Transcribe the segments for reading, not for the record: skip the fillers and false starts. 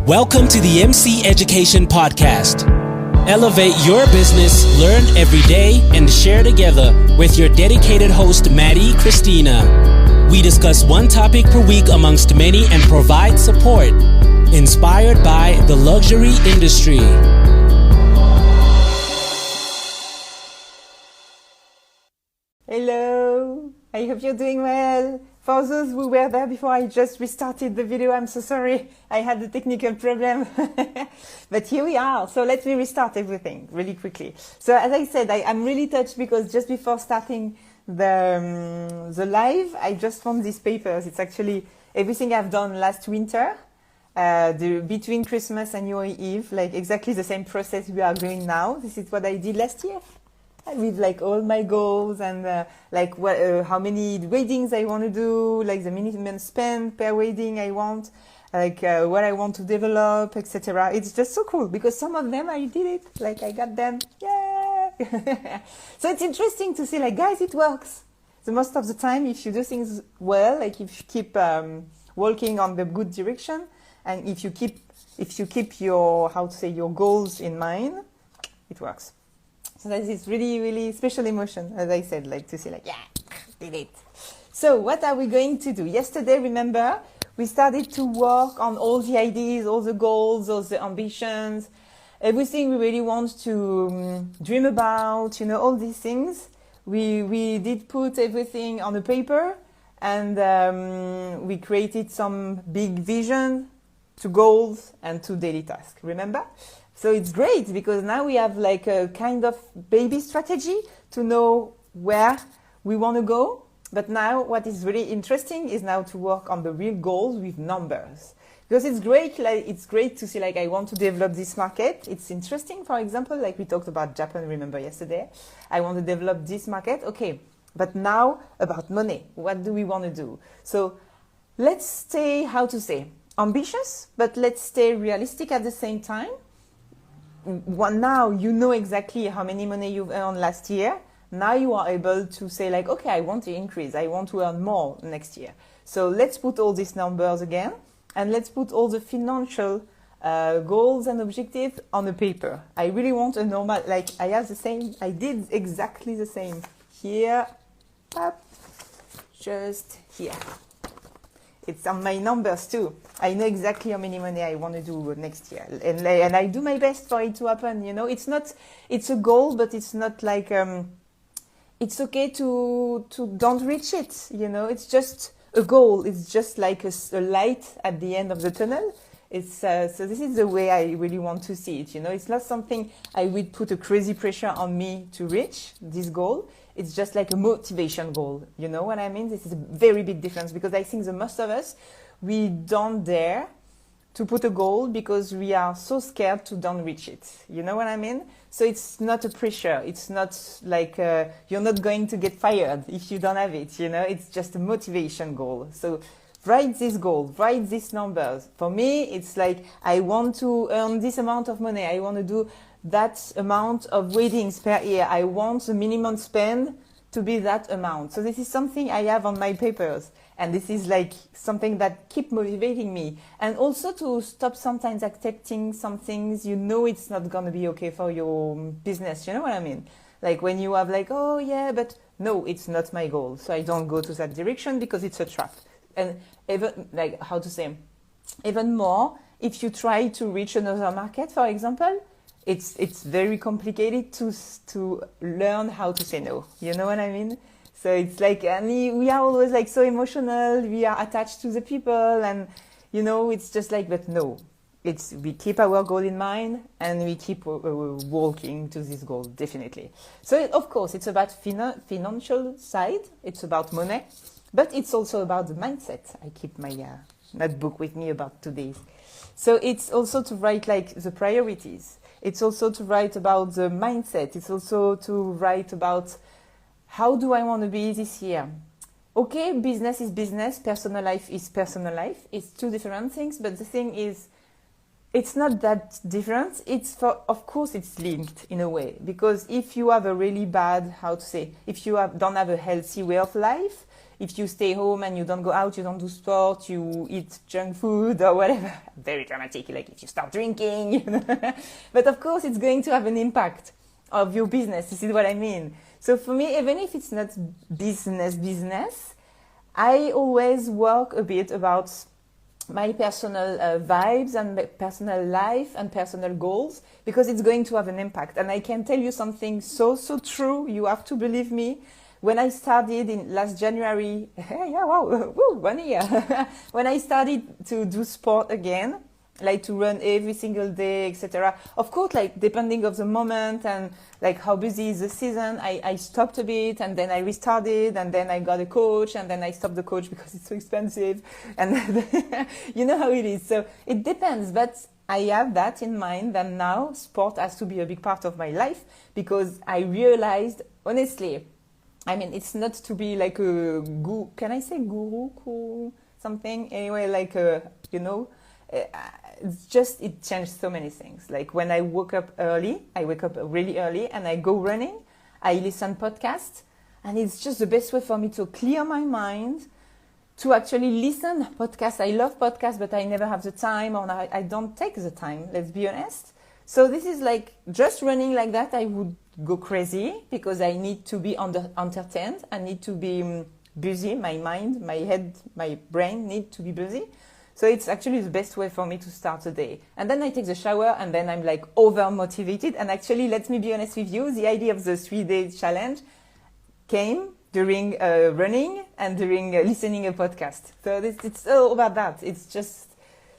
Welcome to the MC Education Podcast. Elevate your business, learn every day, and share together with your dedicated host, Maddie Christina. We discuss one topic per week amongst many and provide support. Inspired by the luxury industry. Hello, I hope you're doing well. For those who were there before I just restarted the video, I'm so sorry. I had a technical problem. But here we are. So let me restart everything really quickly. So as I said, I'm really touched because just before starting the live, I just found these papers. It's actually everything I've done last winter, between Christmas and New Year's Eve, like exactly the same process we are doing now. This is what I did last year. With like all my goals and like what, how many weddings I want to do, like the minimum spend per wedding I want, like what I want to develop, etc. It's just so cool because some of them I did it, like I got them, yeah. So it's interesting to see, like, guys, it works. So most of the time, if you do things well, like if you keep walking on the good direction, and if you keep your your goals in mind, it works. So that is really, really special emotion, as I said, like to see, like, yeah, did it. So what are we going to do? Yesterday, remember, we started to work on all the ideas, all the goals, all the ambitions, everything we really want to dream about, all these things. We did put everything on the paper, and we created some big vision to goals and to daily tasks, remember? So it's great because now we have like a kind of baby strategy to know where we want to go. But now what is really interesting is now to work on the real goals with numbers. Because it's great to see, like, I want to develop this market. It's interesting, for example, like we talked about Japan, remember yesterday. I want to develop this market. Okay, but now about money. What do we want to do? So let's stay, ambitious, but let's stay realistic at the same time. Now you know exactly how many money you've earned last year. Now you are able to say, like, okay, I want to increase. I want to earn more next year. So let's put all these numbers again, and let's put all the financial goals and objectives on the paper. I really want a normal, like I did exactly the same here, up, just here. It's on my numbers too. I know exactly how many money I want to do next year. And I do my best for it to happen, It's a goal, but it's not like, it's okay to don't reach it, It's just a goal. It's just like a light at the end of the tunnel. So this is the way I really want to see it, It's not something I would put a crazy pressure on me to reach this goal. It's just like a motivation goal. You know what I mean? This is a very big difference because I think the most of us, we don't dare to put a goal because we are so scared to don't reach it. You know what I mean? So it's not a pressure. It's not like you're not going to get fired if you don't have it. It's just a motivation goal. So write this goal, write these numbers. For me, it's like I want to earn this amount of money. I want to do that amount of weddings per year. I want the minimum spend to be that amount. So this is something I have on my papers. And this is like something that keep motivating me. And also to stop sometimes accepting some things, it's not going to be okay for your business. You know what I mean? Like when you have like, oh yeah, but no, it's not my goal. So I don't go to that direction because it's a trap. And even more, if you try to reach another market, for example, it's very complicated to learn how to say no. You know what I mean? So it's like, and we are always like so emotional. We are attached to the people, and it's just like, but no, we keep our goal in mind and we keep walking to this goal definitely. So of course, it's about financial side. It's about money, but it's also about the mindset. I keep my notebook with me about today's. So it's also to write like the priorities. It's also to write about the mindset. It's also to write about how do I want to be this year. Okay, business is business, personal life is personal life. It's two different things, but the thing is, it's not that different. Of course, it's linked in a way, because if you have a really bad, don't have a healthy way of life, if you stay home and you don't go out, you don't do sport, you eat junk food or whatever. Very dramatic, like if you start drinking. But of course, it's going to have an impact of your business. You see what I mean? So for me, even if it's not business, I always work a bit about my personal vibes and personal life and personal goals, because it's going to have an impact. And I can tell you something so true. You have to believe me. When I started in last January, yeah, wow, woo, 1 year. When I started to do sport again, like to run every single day, etc. Of course, like depending of the moment and like how busy is the season, I stopped a bit and then I restarted and then I got a coach and then I stopped the coach because it's so expensive. And you know how it is. So it depends, but I have that in mind that now sport has to be a big part of my life, because I realized, honestly, I mean, it's not to be like a can I say guru, cool, something? Anyway, like, you know, it's just, it changed so many things. Like when I wake up really early and I go running, I listen podcasts, and it's just the best way for me to clear my mind, to actually listen podcasts. I love podcasts, but I never have the time, or I don't take the time, let's be honest. So this is like just running like that, I would go crazy, because I need to be entertained. I need to be busy. My mind, my head, my brain need to be busy. So it's actually the best way for me to start the day. And then I take the shower and then I'm like over motivated. And actually, let me be honest with you, the idea of the 3-day challenge came during running and during listening a podcast. So it's all about that. It's just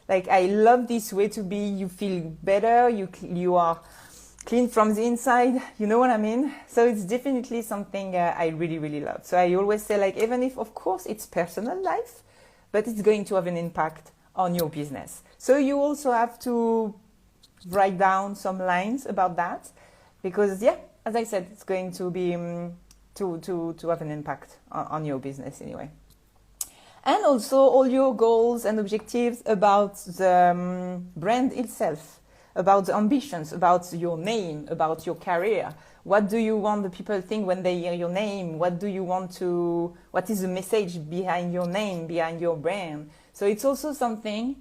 like, I love this way to be. You feel better. You are clean from the inside. You know what I mean? So it's definitely something I really love. So I always say, like, even if, of course, it's personal life, but it's going to have an impact on your business. So you also have to write down some lines about that, because, yeah, as I said, it's going to be to have an impact on your business anyway. And also all your goals and objectives about the brand itself, about the ambitions, about your name, about your career. What do you want the people to think when they hear your name? What is the message behind your name, behind your brand? So it's also something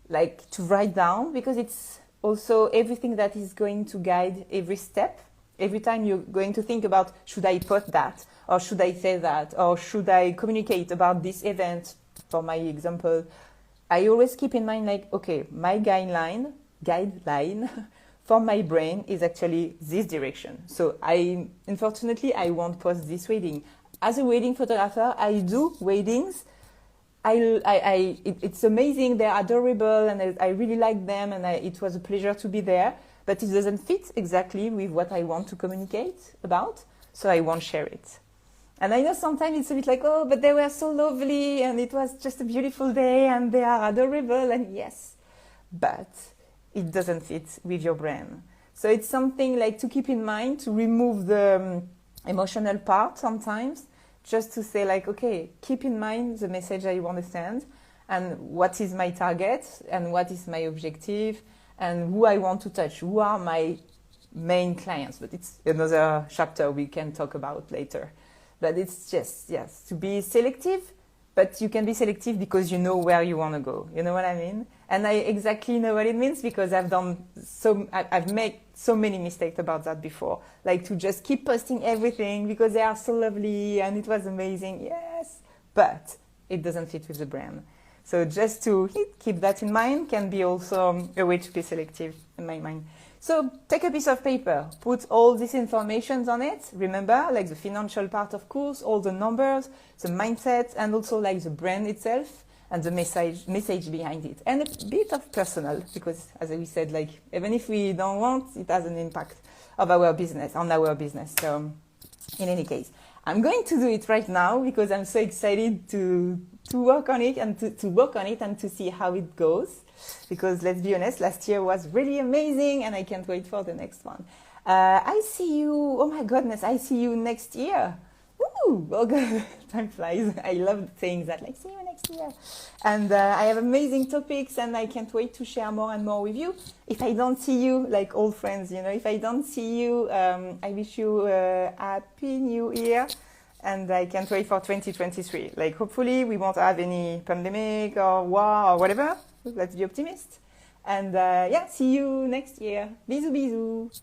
like to write down, because it's also everything that is going to guide every step. Every time you're going to think about, should I post that? Or should I say that? Or should I communicate about this event? For my example, I always keep in mind, like, okay, my guideline for my brain is actually this direction. So unfortunately, I won't post this wedding. As a wedding photographer, I do weddings. It's amazing. They're adorable, and I really like them, and it was a pleasure to be there. But it doesn't fit exactly with what I want to communicate about, so I won't share it. And I know sometimes it's a bit like, oh, but they were so lovely, and it was just a beautiful day, and they are adorable, and yes, but it doesn't fit with your brand. So it's something like to keep in mind, to remove the emotional part sometimes, just to say, like, okay, keep in mind the message I want to send, and what is my target, and what is my objective, and who I want to touch, who are my main clients. But it's another chapter we can talk about later. But it's just, yes, to be selective, but you can be selective because you know where you want to go. You know what I mean? And I exactly know what it means, because I've made so many mistakes about that before. Like to just keep posting everything because they are so lovely and it was amazing. Yes, but it doesn't fit with the brand. So just to keep that in mind can be also a way to be selective in my mind. So take a piece of paper, put all these information on it. Remember, like the financial part, of course, all the numbers, the mindset, and also like the brand itself and the message behind it. And a bit of personal, because as we said, like even if we don't want, it has an impact on our business. So in any case, I'm going to do it right now because I'm so excited to work on it and to see how it goes. Because let's be honest, last year was really amazing and I can't wait for the next one. I see you, oh my goodness, I see you next year. Woo! Oh God, time flies. I love saying that, like, see you next year. And I have amazing topics and I can't wait to share more and more with you. If I don't see you, like old friends, if I don't see you, I wish you a happy new year. And I can't wait for 2023. Like, hopefully we won't have any pandemic or war or whatever. Let's be optimistic. And yeah, see you next year. Bisous, bisous.